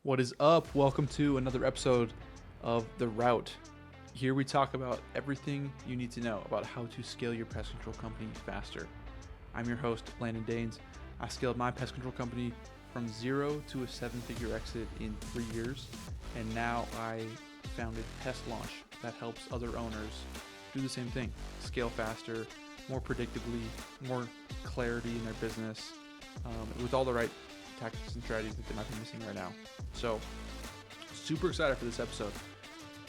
What is up? Welcome to another episode of The Route. Here we talk about everything you need to know about how to scale your pest control company faster. I'm your host, Landon Danes. I scaled my pest control company from 0 to a 7-figure exit in 3 years, and now I founded Pest Launch that helps other owners do the same thing, scale faster, more predictably, more clarity in their business, with all the right tactics and strategies that they might be missing right now. So, super excited for this episode.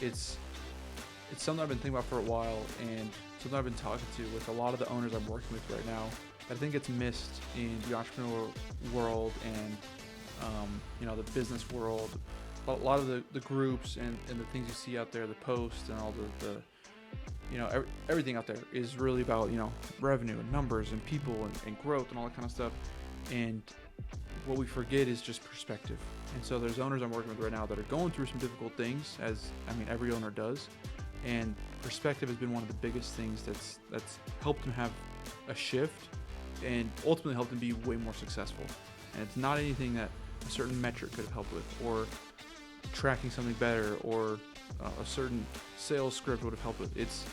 It's something I've been thinking about for a while, and something I've been talking to with a lot of the owners I'm working with right now. I think it's missed in the entrepreneurial world and the business world. A lot of the groups and the things you see out there, the posts and all the everything out there is really about revenue and numbers and people and growth and all that kind of stuff. And what we forget is just perspective. And so there's owners I'm working with right now that are going through some difficult things, as every owner does. And perspective has been one of the biggest things that's helped them have a shift and ultimately helped them be way more successful. And it's not anything that a certain metric could have helped with, or tracking something better, or a certain sales script would have helped with. It's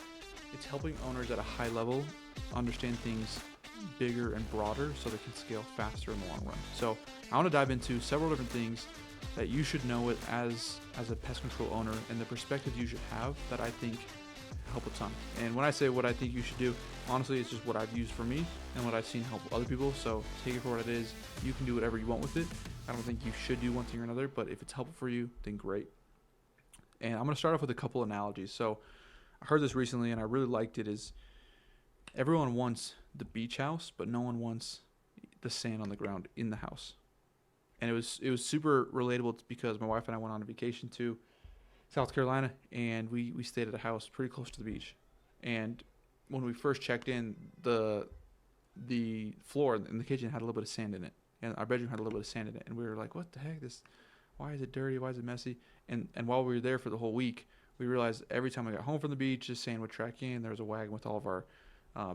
helping owners at a high level understand things bigger and broader so they can scale faster in the long run. So I want to dive into several different things that you should know as a pest control owner, and the perspectives you should have that I think help a ton. And when I say what I think you should do, honestly, it's just what I've used for me and what I've seen help other people. So take it for what it is. You can do whatever you want with it. I don't think you should do one thing or another, but if it's helpful for you, then great. And I'm going to start off with a couple analogies. So I heard this recently and I really liked it. Is everyone wants the beach house, but no one wants the sand on the ground in the house. And it was super relatable because my wife and I went on a vacation to South Carolina, and we stayed at a house pretty close to the beach. And when we first checked in, the floor in the kitchen had a little bit of sand in it, and our bedroom had a little bit of sand in it. And we were like, "What the heck? Why is it dirty? Why is it messy?" And while we were there for the whole week, we realized every time we got home from the beach, the sand would track in. There was a wagon with all of our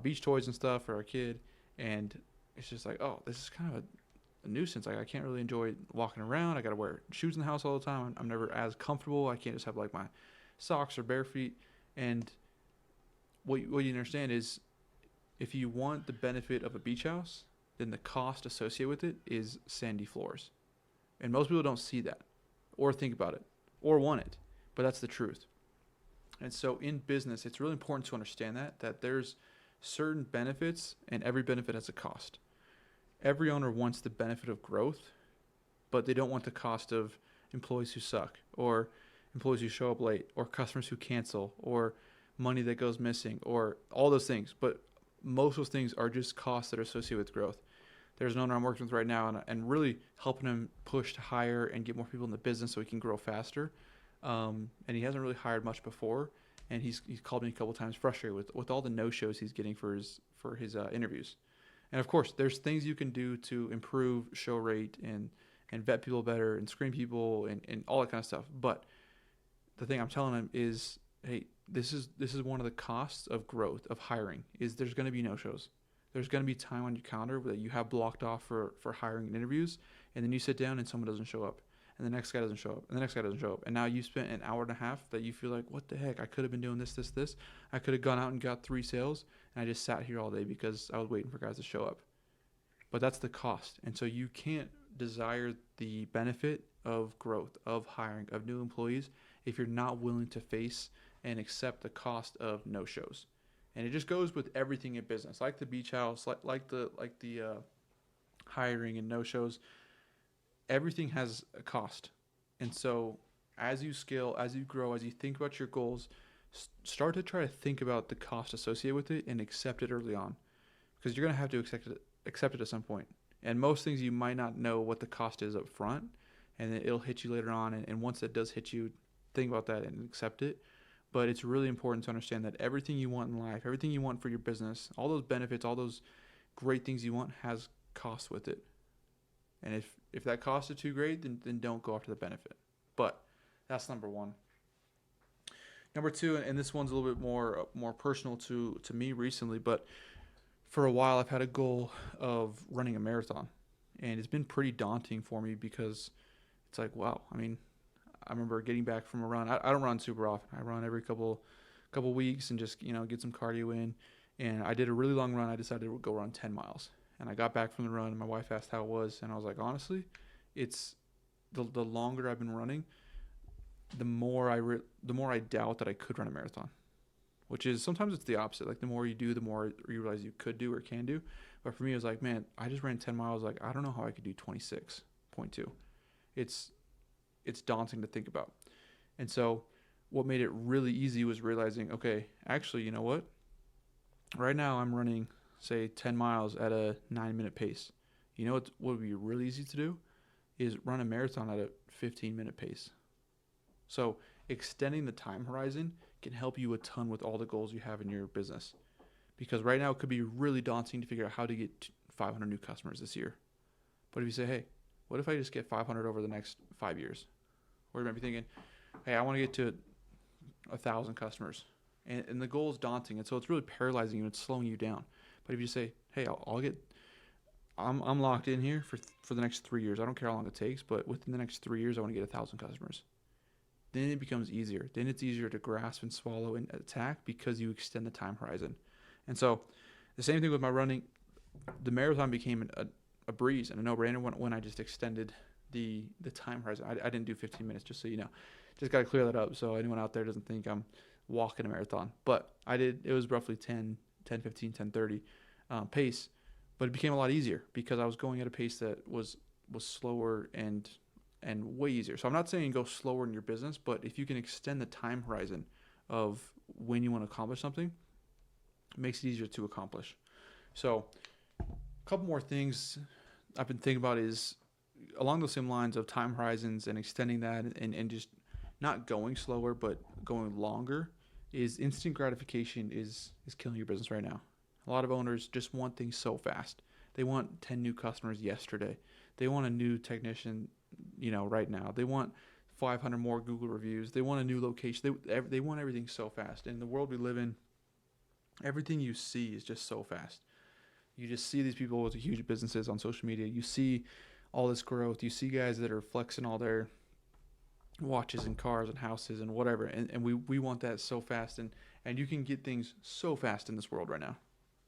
beach toys and stuff for our kid, and it's just like, oh, this is kind of a nuisance. Like, I can't really enjoy walking around. I got to wear shoes in the house all the time. I'm never as comfortable. I can't just have like my socks or bare feet. And what you understand is, if you want the benefit of a beach house, then the cost associated with it is sandy floors. And most people don't see that or think about it or want it, but that's the truth. And so in business, it's really important to understand that there's certain benefits, and every benefit has a cost. Every owner wants the benefit of growth, but they don't want the cost of employees who suck, or employees who show up late, or customers who cancel, or money that goes missing, or all those things. But most of those things are just costs that are associated with growth. There's an owner I'm working with right now, and really helping him push to hire and get more people in the business so he can grow faster. And he hasn't really hired much before. And he's called me a couple times frustrated with all the no-shows he's getting for his interviews. And of course, there's things you can do to improve show rate and vet people better and screen people and all that kind of stuff. But the thing I'm telling him is, hey, this is one of the costs of growth, of hiring, is there's going to be no-shows. There's going to be time on your calendar that you have blocked off for hiring and interviews, and then you sit down and someone doesn't show up. And the next guy doesn't show up, and the next guy doesn't show up. And now you spent an hour and a half that you feel like, what the heck? I could have been doing this. I could have gone out and got 3 sales, and I just sat here all day because I was waiting for guys to show up. But that's the cost. And so you can't desire the benefit of growth, of hiring, of new employees, if you're not willing to face and accept the cost of no-shows. And it just goes with everything in business, like the beach house, like the hiring and no-shows. Everything has a cost. And so as you scale, as you grow, as you think about your goals, start to try to think about the cost associated with it and accept it early on, because you're going to have to accept it at some point. And most things you might not know what the cost is up front, and then it'll hit you later on. And once it does hit you, think about that and accept it. But it's really important to understand that everything you want in life, everything you want for your business, all those benefits, all those great things you want has costs with it. And if that cost is too great, then don't go after the benefit. But that's number one. Number two, and this one's a little bit more personal to me recently, but for a while I've had a goal of running a marathon. And it's been pretty daunting for me because it's like, wow. I mean, I remember getting back from a run. I don't run super often. I run every couple weeks and just get some cardio in. And I did a really long run. I decided to go run 10 miles. And I got back from the run, and my wife asked how it was, and I was like, honestly, it's the longer I've been running, the more I doubt that I could run a marathon. Which is sometimes it's the opposite. Like the more you do, the more you realize you could do or can do. But for me, it was like, man, I just ran 10 miles. Like I don't know how I could do 26.2. It's daunting to think about. And so what made it really easy was realizing, okay, actually, you know what? Right now I'm running, say, 10 miles at a 9-minute pace. You know what would be really easy to do is run a marathon at a 15-minute pace. So extending the time horizon can help you a ton with all the goals you have in your business. Because right now it could be really daunting to figure out how to get 500 new customers this year. But if you say, hey, what if I just get 500 over the next 5 years? Or you might be thinking, hey, I want to get to 1,000 customers. And the goal is daunting. And so it's really paralyzing you. It's slowing you down. But if you say, hey, I'm locked in here for the next 3 years. I don't care how long it takes, but within the next 3 years, I want to get 1,000 customers. Then it becomes easier. Then it's easier to grasp and swallow and attack because you extend the time horizon. And so the same thing with my running. The marathon became a breeze and a no-brainer when I just extended the time horizon. I didn't do 15 minutes, just so you know. Just got to clear that up so anyone out there doesn't think I'm walking a marathon. But I did. It was roughly 10:15, 10:30 pace. But it became a lot easier because I was going at a pace that was slower and way easier. So I'm not saying go slower in your business, but if you can extend the time horizon of when you want to accomplish something, it makes it easier to accomplish. So a couple more things I've been thinking about is along those same lines of time horizons and extending that and just not going slower but going longer is instant gratification is killing your business right now. A lot of owners just want things so fast. They want 10 new customers yesterday. They want a new technician, right now. They want 500 more Google reviews. They want a new location. They want everything so fast. In the world we live in, everything you see is just so fast. You just see these people with huge businesses on social media. You see all this growth. You see guys that are flexing all their watches and cars and houses and whatever. And we want that so fast. And you can get things so fast in this world right now.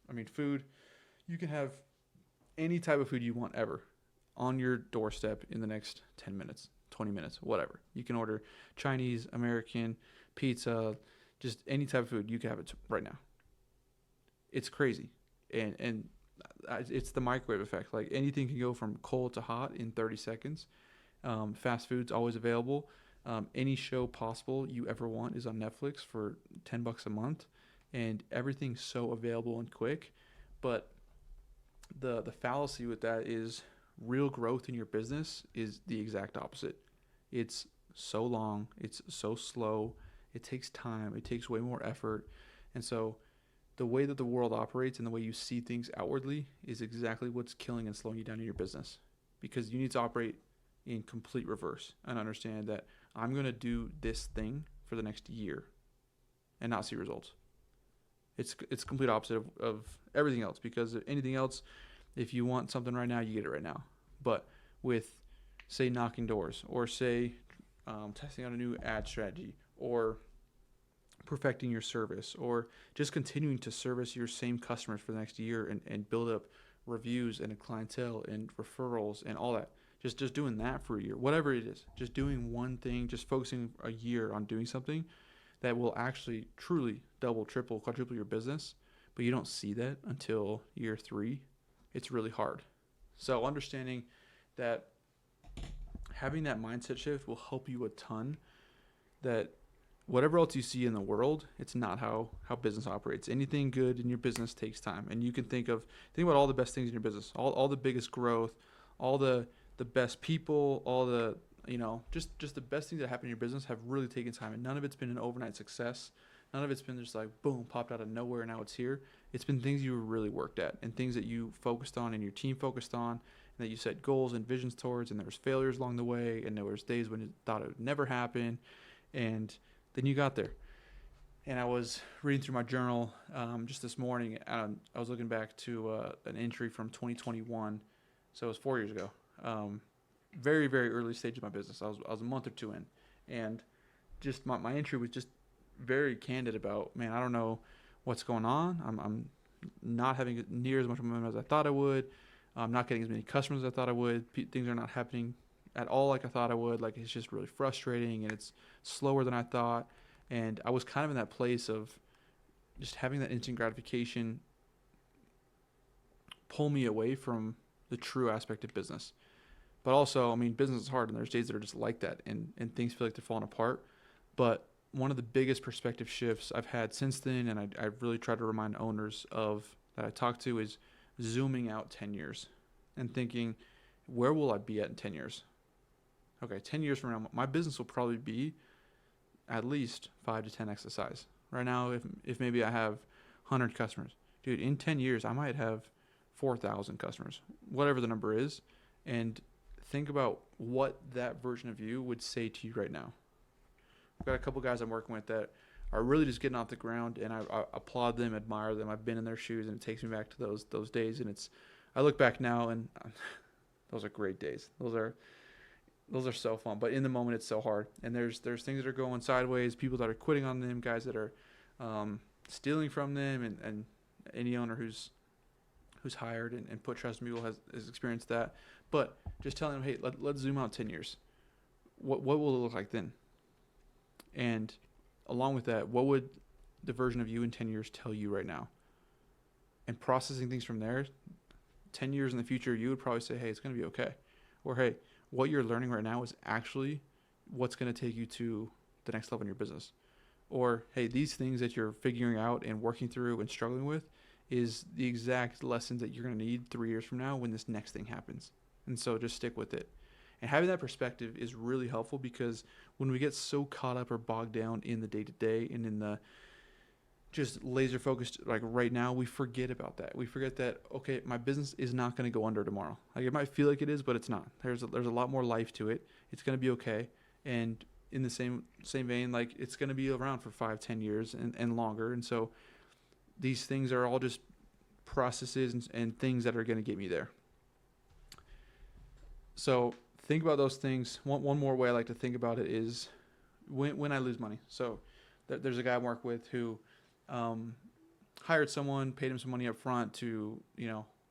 I mean, food, you can have any type of food you want ever on your doorstep in the next 10 minutes, 20 minutes, whatever. You can order Chinese, American, pizza, just any type of food. You can have it right now. It's crazy. And it's the microwave effect. Like anything can go from cold to hot in 30 seconds. Fast food's always available. Any show possible you ever want is on Netflix for $10 a month. And everything's so available and quick. But the fallacy with that is real growth in your business is the exact opposite. It's so long. It's so slow. It takes time. It takes way more effort. And so the way that the world operates and the way you see things outwardly is exactly what's killing and slowing you down in your business. Because you need to operate in complete reverse and understand that I'm going to do this thing for the next year and not see results. It's complete opposite of everything else, because anything else, if you want something right now, you get it right now. But with, say, knocking doors, or say testing out a new ad strategy, or perfecting your service, or just continuing to service your same customers for the next year and build up reviews and a clientele and referrals and all that. Just doing that for a year, whatever it is, just doing one thing, just focusing a year on doing something that will actually truly double, triple, quadruple your business, but you don't see that until year 3. It's really hard. So understanding that having that mindset shift will help you a ton, that whatever else you see in the world, it's not how business operates. Anything good in your business takes time. And you can think about all the best things in your business, all the biggest growth, all the best people, all the, just the best things that happen in your business have really taken time. And none of it's been an overnight success. None of it's been just like, boom, popped out of nowhere and now it's here. It's been things you really worked at and things that you focused on and your team focused on, and that you set goals and visions towards, and there was failures along the way, and there was days when you thought it would never happen, and then you got there. And I was reading through my journal just this morning. I was looking back to an entry from 2021, so it was 4 years ago. very, very early stage of my business. I was a month or two in, and just my entry was just very candid about, man, I don't know what's going on. I'm not having near as much momentum as I thought I would. I'm not getting as many customers as I thought I would. Things are not happening at all like I thought I would. Like, it's just really frustrating, and it's slower than I thought. And I was kind of in that place of just having that instant gratification pull me away from the true aspect of business. But also, I mean, business is hard, and there's days that are just like that, and things feel like they're falling apart. But one of the biggest perspective shifts I've had since then, and I really try to remind owners of that I talk to, is zooming out 10 years and thinking, where will I be at in 10 years? Okay, 10 years from now, my business will probably be at least 5 to 10x the size. Right now, if maybe I have 100 customers, dude, in 10 years, I might have 4,000 customers, whatever the number is. And think about what that version of you would say to you right now. I've got a couple guys I'm working with that are really just getting off the ground, and I applaud them, admire them. I've been in their shoes, and it takes me back to those days. And I look back now, and those are great days. Those are so fun. But in the moment, it's so hard. And there's things that are going sideways, people that are quitting on them, guys that are stealing from them, and any owner who's hired and put trust in people has experienced that. But just telling them, hey, let's zoom out 10 years. What will it look like then? And along with that, what would the version of you in 10 years tell you right now? And processing things from there, 10 years in the future, you would probably say, hey, it's going to be okay. Or, hey, what you're learning right now is actually what's going to take you to the next level in your business. Or, hey, these things that you're figuring out and working through and struggling with is the exact lessons that you're going to need 3 years from now when this next thing happens. And so just stick with it. And having that perspective is really helpful, because when we get so caught up or bogged down in the day-to-day and in the just laser focused, like right now, we forget about that. We forget that, okay, my business is not going to go under tomorrow. Like, it might feel like it is, but it's not. There's a lot more life to it. It's going to be okay. And in the same vein, like, it's going to be around for 5-10 years and longer. And so these things are all just processes and things that are going to get me there. So think about those things. One more way I like to think about it is when I lose money. So there's a guy I work with who hired someone, paid him some money up front to,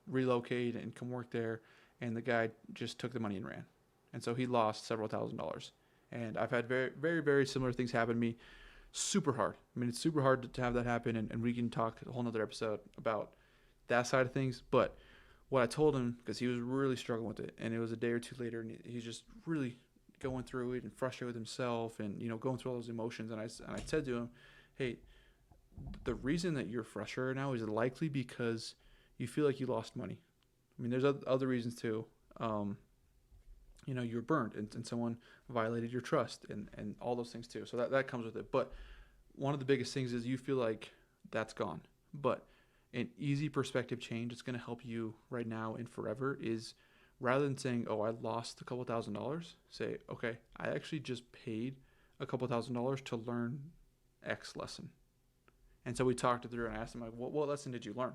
relocate and come work there. And the guy just took the money and ran. And so he lost several $1,000s. And I've had very, very, very similar things happen to me. Super hard. I mean, it's super hard to have that happen. And we can talk a whole nother episode about that side of things. But what I told him, because he was really struggling with it, and it was a day or two later, and he's just really going through it and frustrated with himself and, going through all those emotions. And I said to him, hey, the reason that you're frustrated now is likely because you feel like you lost money. I mean, there's other reasons too. You're burned and someone violated your trust and all those things too. So that comes with it. But one of the biggest things is you feel like that's gone. But an easy perspective change that's going to help you right now and forever is, rather than saying, oh, I lost a couple $1,000s, say, okay, I actually just paid a couple $1,000s to learn X lesson. And so we talked it through, and I asked him, like, what lesson did you learn?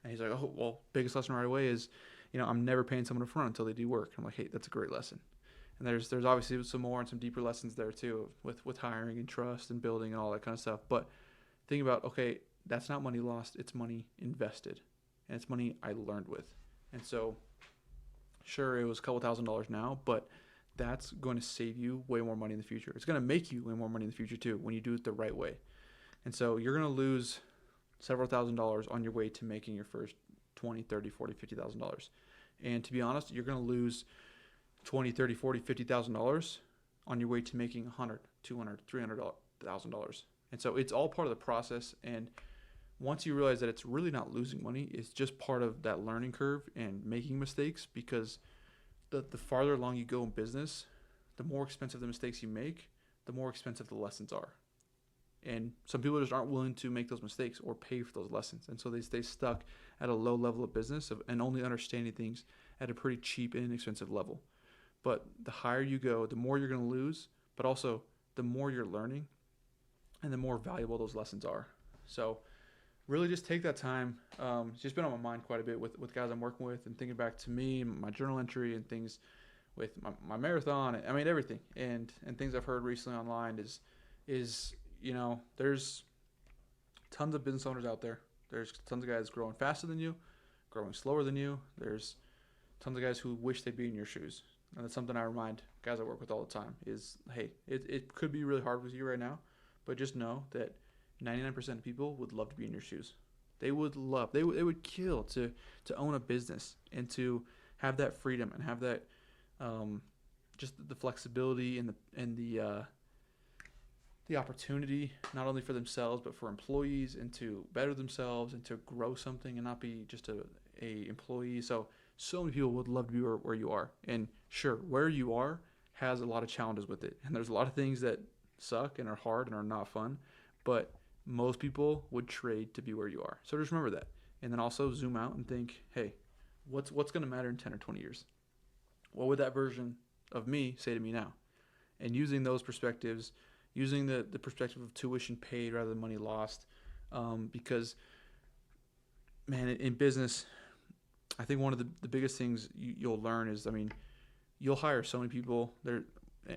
And he's like, oh, well, biggest lesson right away is, I'm never paying someone up front until they do work. I'm like, hey, that's a great lesson. And there's obviously some more and some deeper lessons there too, with hiring and trust and building and all that kind of stuff. But think about, okay, that's not money lost, it's money invested. And it's money I learned with. And so, sure, it was a couple $1,000s now, but that's going to save you way more money in the future. It's going to make you way more money in the future too, when you do it the right way. And so you're going to lose several $1,000s on your way to making your first $20, $30, $40, $50,000. And to be honest, you're going to lose $20, $30, $40, $50,000 on your way to making $100, $200, $300,000. And so it's all part of the process. And once you realize that it's really not losing money, it's just part of that learning curve and making mistakes, because the farther along you go in business, the more expensive the mistakes you make, the more expensive the lessons are. And some people just aren't willing to make those mistakes or pay for those lessons. And so they stay stuck at a low level of business and only understanding things at a pretty cheap and inexpensive level. But the higher you go, the more you're going to lose, but also the more you're learning and the more valuable those lessons are. So really just take that time. It's just been on my mind quite a bit with guys I'm working with, and thinking back to me, my journal entry and things with my marathon. I mean everything, and things I've heard recently online is there's tons of business owners out there. There's tons of guys growing faster than you, growing slower than you. There's tons of guys who wish they'd be in your shoes. And that's something I remind guys I work with all the time is, hey, it could be really hard with you right now, but just know that 99% of people would love to be in your shoes. They would kill to own a business and to have that freedom and have that just the flexibility and the opportunity not only for themselves but for employees, and to better themselves and to grow something and not be just a employee. So many people would love to be where you are. And sure, where you are has a lot of challenges with it, and there's a lot of things that suck and are hard and are not fun, but most people would trade to be where you are. So just remember that, and then also zoom out and think, hey, what's going to matter in 10 or 20 years? What would that version of me say to me now? And using those perspectives, using the perspective of tuition paid rather than money lost, because, man, in business, I think one of the biggest things you'll learn is, I mean, you'll hire so many people there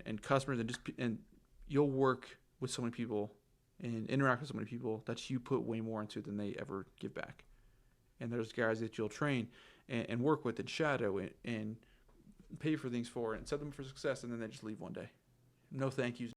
and customers, and you'll work with so many people and interact with so many people that you put way more into than they ever give back. And there's guys that you'll train and work with and shadow and pay for things for and set them for success, and then they just leave one day. No thank yous,